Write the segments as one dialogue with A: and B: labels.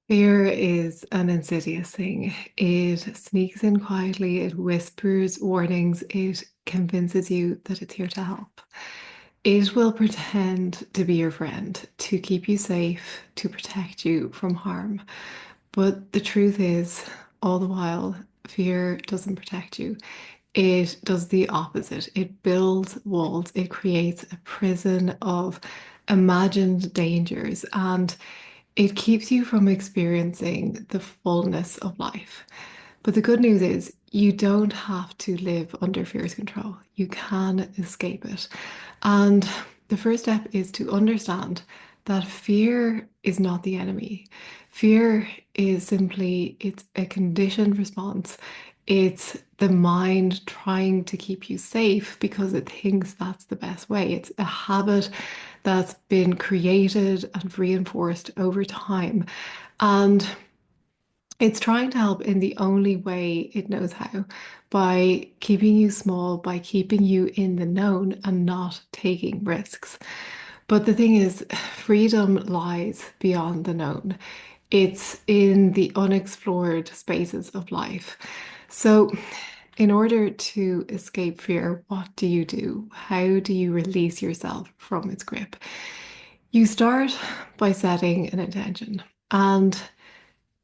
A: Fear is an insidious thing. It sneaks in quietly, it whispers warnings, it convinces you that it's here to help. It will pretend to be your friend, to keep you safe, to protect you from harm. But the truth is, all the while, fear doesn't protect you. It does the opposite. It builds walls, it creates a prison of imagined dangers, and it keeps you from experiencing the fullness of life. But the good news is, you don't have to live under fear's control. You can escape it. And the first step is to understand that fear is not the enemy. Fear is simply, it's a conditioned response. It's the mind trying to keep you safe because it thinks that's the best way. It's a habit that's been created and reinforced over time. And it's trying to help in the only way it knows how, by keeping you small, by keeping you in the known and not taking risks. But the thing is, freedom lies beyond the known. It's in the unexplored spaces of life. So, in order to escape fear, what do you do? How do you release yourself from its grip? You start by setting an intention, and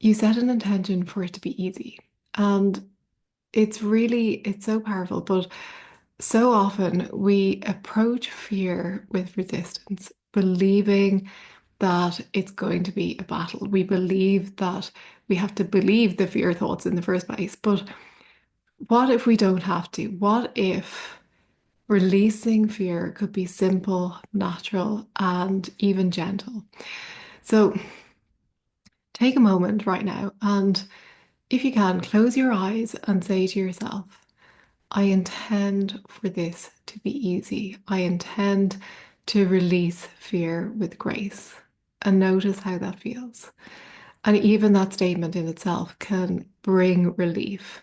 A: you set an intention for it to be easy. And it's so powerful, but so often we approach fear with resistance, believing that it's going to be a battle. We believe that we have to believe the fear thoughts in the first place. But what if we don't have to? What if releasing fear could be simple, natural, and even gentle? So take a moment right now, and if you can, close your eyes and say to yourself, I intend for this to be easy. I intend to release fear with grace. And notice how that feels. And even that statement in itself can bring relief.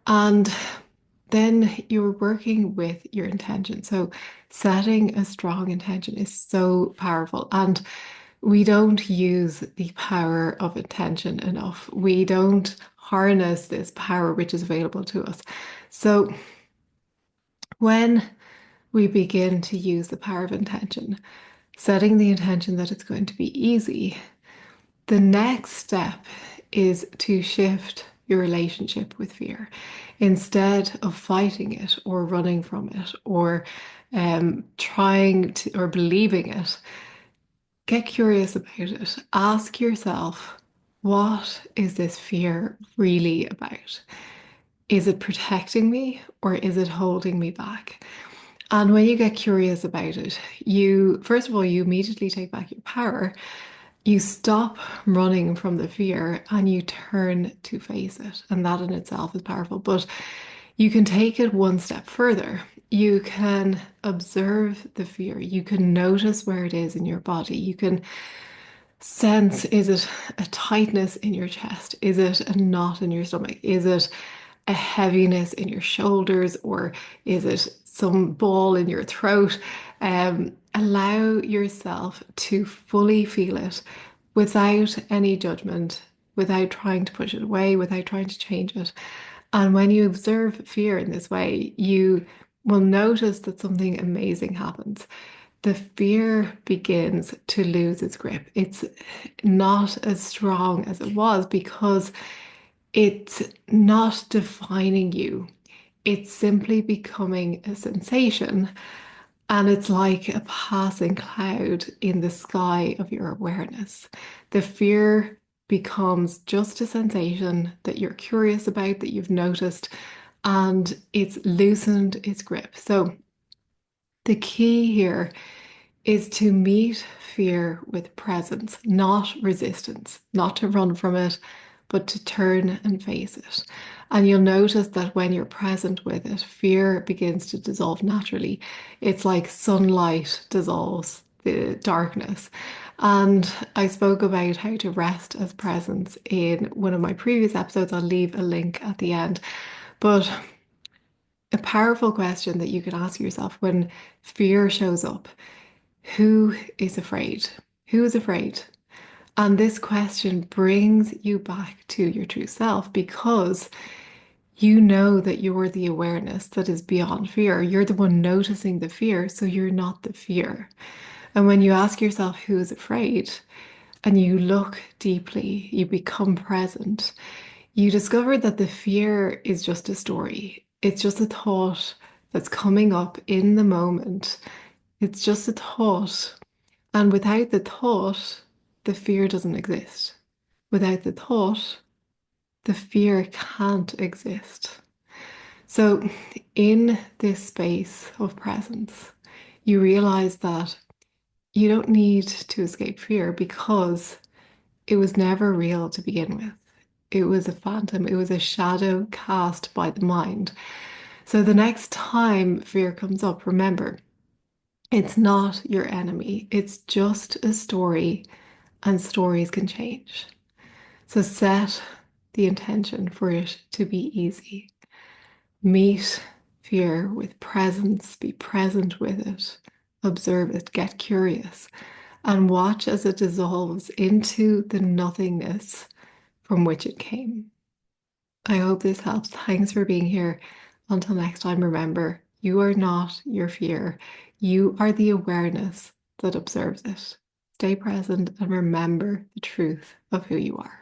A: And then you're working with your intention. So setting a strong intention is so powerful. And we don't use the power of intention enough. We don't harness this power which is available to us. So when we begin to use the power of intention, setting the intention that it's going to be easy, the next step is to shift your relationship with fear. Instead of fighting it or running from it or trying to or believing it, get curious about it. Ask yourself, what is this fear really about? Is it protecting me or is it holding me back? And when you get curious about it, first of all, you immediately take back your power. You stop running from the fear and you turn to face it. And that in itself is powerful. But you can take it one step further. You can observe the fear. You can notice where it is in your body. You can sense, is it a tightness in your chest? Is it a knot in your stomach? Is it a heaviness in your shoulders? Or is it some ball in your throat? Allow yourself to fully feel it without any judgment, without trying to push it away, without trying to change it. And when you observe fear in this way, you will notice that something amazing happens. The fear begins to lose its grip. It's not as strong as it was because it's not defining you. It's simply becoming a sensation. And it's like a passing cloud in the sky of your awareness. The fear becomes just a sensation that you're curious about, that you've noticed, and it's loosened its grip. So the key here is to meet fear with presence, not resistance, not to run from it, but to turn and face it. And you'll notice that when you're present with it, fear begins to dissolve naturally. It's like sunlight dissolves the darkness. And I spoke about how to rest as presence in one of my previous episodes. I'll leave a link at the end. But a powerful question that you can ask yourself when fear shows up: who is afraid? Who is afraid? And this question brings you back to your true self because you know that you're the awareness that is beyond fear. You're the one noticing the fear, so you're not the fear. And when you ask yourself who is afraid and you look deeply, you become present, you discover that the fear is just a story. It's just a thought that's coming up in the moment. It's just a thought. And without the thought, the fear doesn't exist. Without the thought, the fear can't exist. So, in this space of presence, you realize that you don't need to escape fear because it was never real to begin with. It was a phantom, it was a shadow cast by the mind. So, the next time fear comes up, remember, it's not your enemy, it's just a story, and stories can change. So, set the intention for it to be easy. Meet fear with presence, be present with it, observe it, get curious, and watch as it dissolves into the nothingness from which it came. I hope this helps. Thanks for being here. Until next time, remember, you are not your fear. You are the awareness that observes it. Stay present and remember the truth of who you are.